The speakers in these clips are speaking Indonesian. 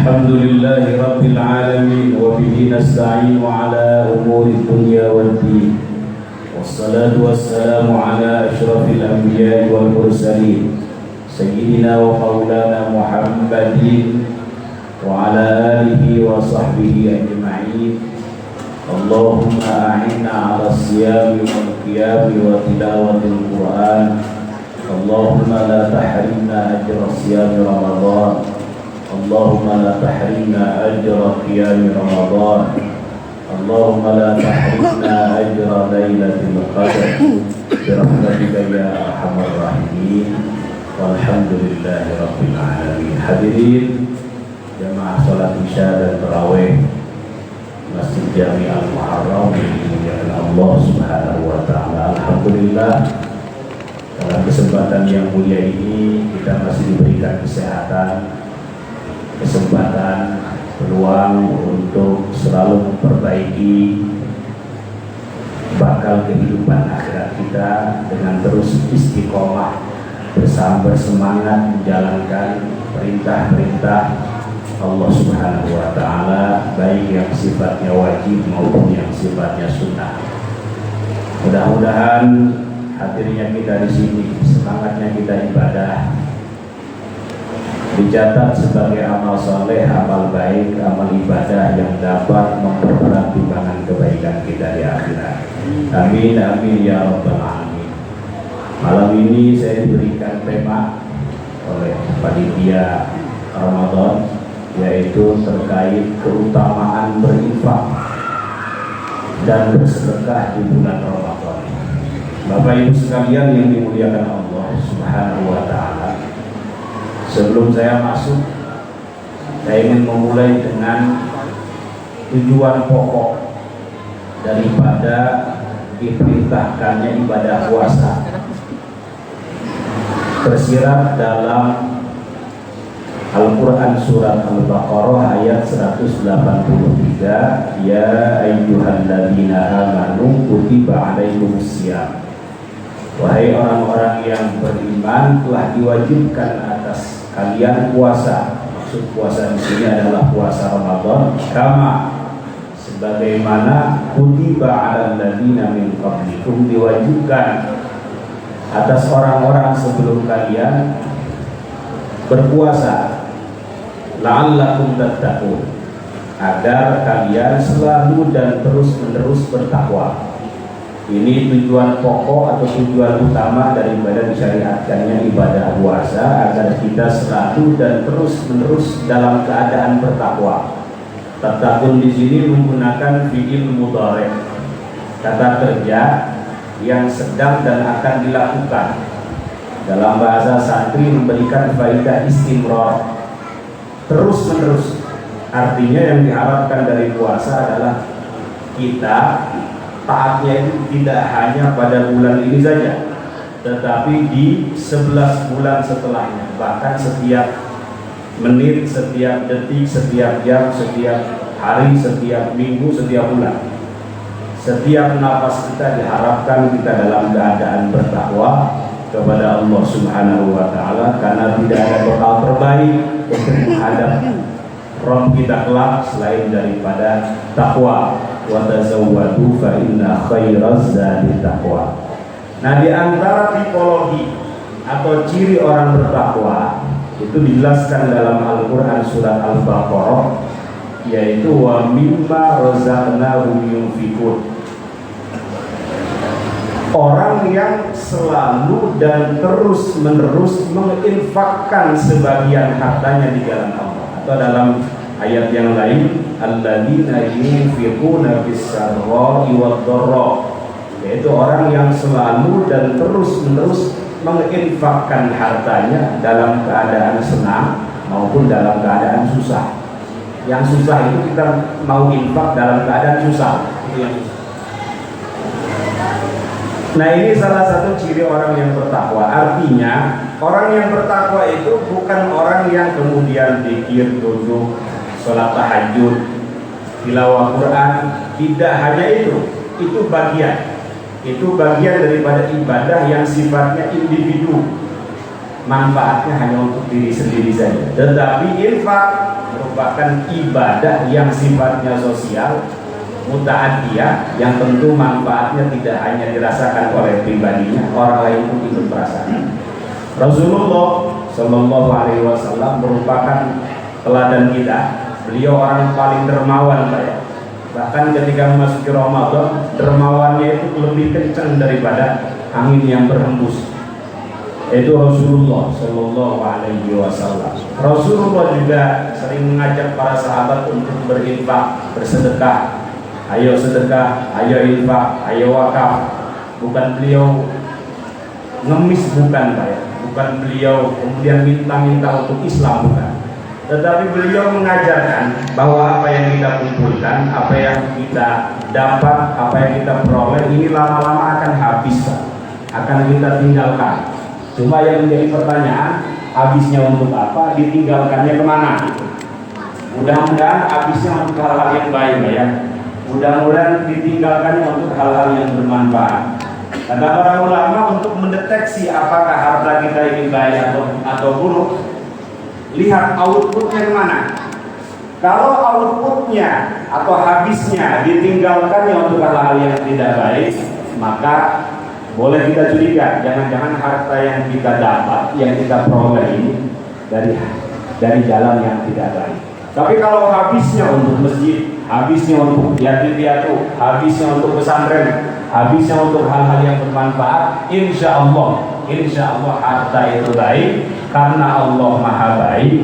الحمد لله رب العالمين وبه نستعين على أمور الدنيا والدين والصلاة والسلام على أشرف الأنبياء والمرسلين سيدنا ومولانا محمد وعلى آله وصحبه أجمعين. اللهم أعنا على الصيام والقيام وتلاوة القرآن. اللهم لا تحرمنا أجر صيام رمضان. اللهم لا تحرمنا أجر قيام رمضان. اللهم لا تحرمنا أجر ليلة القدر برحمتك يا أرحم الراحمين. والحمد لله رب العالمين. Hadirin jamaah salat Isya dan tarawih Masjid Jami Al-Muharram yang dimuliakan Allah Subhanahu wa taala. Alhamdulillah, dalam kesempatan yang mulia ini kita masih diberikan kesehatan, kesempatan, peluang untuk selalu memperbaiki bakal kehidupan akhirat kita dengan terus istiqomah bersemangat menjalankan perintah-perintah Allah Subhanahu wa taala, baik yang sifatnya wajib maupun yang sifatnya sunnah. Mudah-mudahan hadirnya kita di sini, semangatnya kita ibadah dicatat sebagai amal soleh, amal baik, amal ibadah yang dapat memperberat timbangan kebaikan kita di akhirat. Amin, amin ya rabbal alamin. Malam ini saya diberikan tema oleh panitia Ramadan, yaitu terkait keutamaan berinfak dan bersedekah di bulan Ramadan. Bapak Ibu sekalian yang dimuliakan Allah Subhanahu wa taala, sebelum saya masuk, saya ingin memulai dengan tujuan pokok daripada diperintahkannya ibadah puasa. Tersirat dalam Al-Quran surat Al-Baqarah ayat 183, Ya ayyuhalladzina amanu kutiba alaikumusiyam. Wahai orang-orang yang beriman, telah diwajibkan atas kalian puasa. Maksud puasa di sini adalah puasa Ramadan. Kama, sebagaimana kutiba alal ladzina min qablikum, diwajibkan atas orang-orang sebelum kalian berpuasa, la'allakum tattaqun, agar kalian selalu dan terus-menerus bertakwa. Ini tujuan pokok atau tujuan utama daripada disyariatkannya ibadah puasa, agar kita selalu dan terus-menerus dalam keadaan bertakwa. Tattaqun di sini menggunakan fi'il mudhari', kata kerja yang sedang dan akan dilakukan. Dalam bahasa santri memberikan faedah istimrar, terus-menerus. Artinya yang diharapkan dari puasa adalah kita taatnya itu tidak hanya pada bulan ini saja, tetapi di 11 bulan setelahnya, bahkan setiap menit, setiap detik, setiap jam, setiap hari, setiap minggu, setiap bulan. Setiap nafas kita diharapkan kita dalam keadaan bertakwa kepada Allah Subhanahu wa taala, karena tidak ada bekal terbaik untuk menghadap Rabb kita kelak selain daripada takwa. Wa tazawwadu fa inna khairaz zadi taqwa. Nah, di antara tipologi atau ciri orang bertakwa itu dijelaskan dalam Al-Qur'an surat Al-Baqarah, yaitu wa mimma razaqnahum yunfiqun. Orang yang selalu dan terus-menerus menginfakkan sebagian hartanya di jalan Allah. Atau dalam ayat yang lain, alladzina yunfiquna fis-sarra'i wad-dharra, yaitu orang yang selalu dan terus-menerus menginfakkan hartanya dalam keadaan senang maupun dalam keadaan susah. Yang susah itu kita mau infak dalam keadaan susah, itu yang susah. Nah, ini salah satu ciri orang yang bertakwa. Artinya orang yang bertakwa itu bukan orang yang kemudian zikir, duduk, sholat tahajud, tilawah Quran. Tidak hanya itu bagian. Itu bagian daripada ibadah yang sifatnya individu. manfaatnya hanya untuk diri sendiri saja. Tetapi infak merupakan ibadah yang sifatnya sosial, muta'addiyah, yang tentu manfaatnya tidak hanya dirasakan oleh pribadinya, orang lain pun ikut merasakan. Rasulullah Shallallahu Alaihi Wasallam merupakan teladan kita. Beliau orang paling dermawan, bahkan ketika memasuki Ramadan, dermawannya itu lebih kencang daripada angin yang berhembus. Itu Rasulullah Shallallahu Alaihi Wasallam. Rasulullah juga sering mengajak para sahabat untuk berinfak, bersedekah. Ayo sedekah, ayo infak, ayo wakaf. Bukan beliau ngemis, bukan bukan beliau kemudian minta-minta untuk Islam, bukan. Tetapi beliau mengajarkan bahwa apa yang kita kumpulkan, apa yang kita dapat, apa yang kita peroleh ini lama-lama akan habis, akan kita tinggalkan. Cuma yang menjadi pertanyaan, habisnya untuk apa, ditinggalkannya kemana? Mudah-mudahan habisnya untuk hal-hal yang baik, ya. Mudah-mudahan ditinggalkannya untuk hal-hal yang bermanfaat. Kata para ulama, untuk mendeteksi apakah harta kita ini baik atau buruk, lihat outputnya kemana. Kalau outputnya atau habisnya ditinggalkannya untuk hal-hal yang tidak baik, maka boleh kita curiga, jangan-jangan harta yang kita dapat, yang kita peroleh ini dari jalan yang tidak baik. Tapi kalau habisnya untuk masjid, habisnya untuk yatim piatu, habisnya untuk pesantren, habisnya untuk hal-hal yang bermanfaat, insya Allah harta itu baik, karena Allah Maha Baik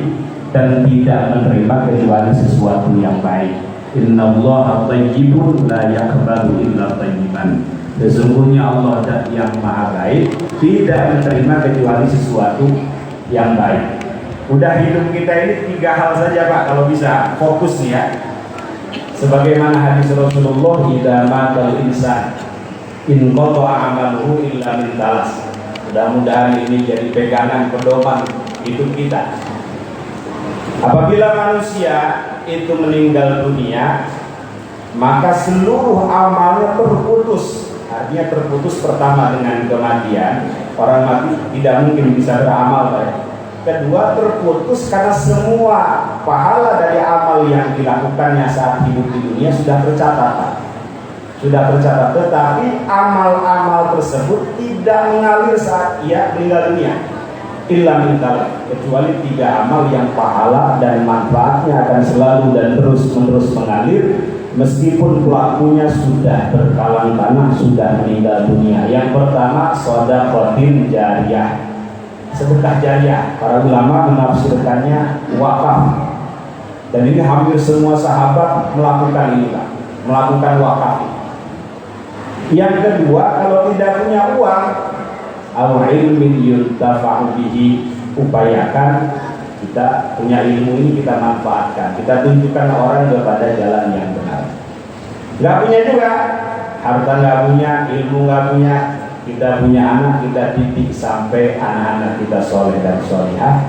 dan tidak menerima kecuali sesuatu yang baik. Innallaha thayyibun la yaqbalu illa thayyiban. Sesungguhnya Allah yang Maha Baik tidak menerima kecuali sesuatu yang baik. Udah hidup kita ini 3 hal saja, Pak, kalau bisa fokus nih, ya. Sebagaimana hadis Rasulullah, idza matal insan in qata'a amaluhu illa min talas. Mudah-mudahan ini jadi pegangan pedoman hidup kita. Apabila manusia itu meninggal dunia, maka seluruh amalnya terputus. Artinya terputus pertama dengan kematian. Orang mati tidak mungkin bisa beramal, Pak. Kedua, terputus karena semua pahala dari amal yang dilakukannya saat hidup di dunia sudah tercatat. Tetapi amal-amal tersebut tidak mengalir saat ia meninggal dunia. Illa min talab, kecuali 3 amal yang pahala dan manfaatnya akan selalu dan terus-menerus mengalir meskipun pelakunya sudah berkalang tanah, sudah meninggal dunia. Yang pertama, shadaqatin jariyah, sedekah jariah. Para ulama menafsirkannya wakaf, dan ini hampir semua sahabat melakukan ini, Pak, melakukan wakaf. Yang kedua, kalau tidak punya uang, al ilmin yuntafa'u bihi, upayakan kita punya ilmu ini kita manfaatkan, kita tunjukkan orang kepada jalan yang benar. Gak punya juga, harta gak punya, ilmu gak punya, kita punya anak, kita didik sampai anak-anak kita soleh dan solihah.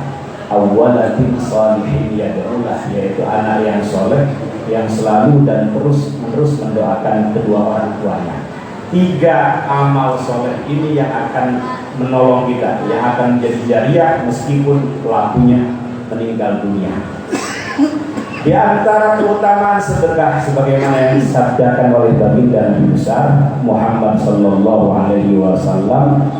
Awwalatin sholihin yad'ulah, yaitu anak yang soleh yang selalu dan terus-menerus mendoakan kedua orang tuanya. 3 amal soleh ini yang akan menolong kita, yang akan menjadi jariah meskipun pelakunya meninggal dunia. Di antara keutamaan sedekah sebagaimana yang disabdakan oleh baginda Nabi besar Muhammad sallallahu alaihi wasallam,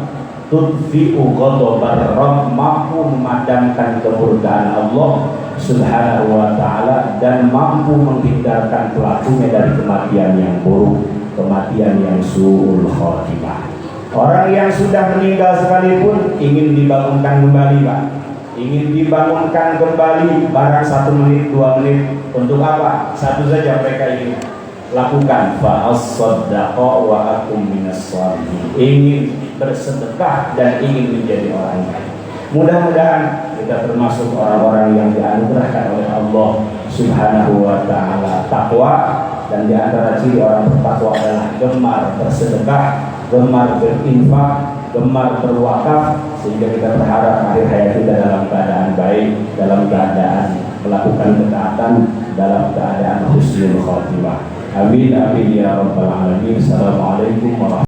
tudfi'u ghadabar rabb, mampu memadamkan kemurkaan Allah subhanahu wa ta'ala dan mampu menghindarkan pelakunya dari kematian yang buruk, kematian yang su'ul khotimah. Orang yang sudah meninggal sekalipun ingin dibangunkan kembali, Pak. Ingin dibangunkan kembali barang 1 menit, 2 menit. Untuk apa? Satu saja mereka ingin lakukan, fa'as-saddaqa wa akum minas sholihin. Ingin bersedekah dan ingin menjadi orang baik. Mudah-mudahan kita termasuk orang-orang yang dianugerahkan oleh Allah subhanahu wa ta'ala takwa. Dan di antara ciri orang bertakwa adalah gemar bersedekah, gemar berinfak, gemar berwakaf, sehingga kita berharap akhir hayat kita dalam keadaan baik, dalam keadaan melakukan ketaatan, dalam keadaan husnul khotimah. Amin amin ya rabbal alamin. Assalamualaikum warahmatullahi wabarakatuh.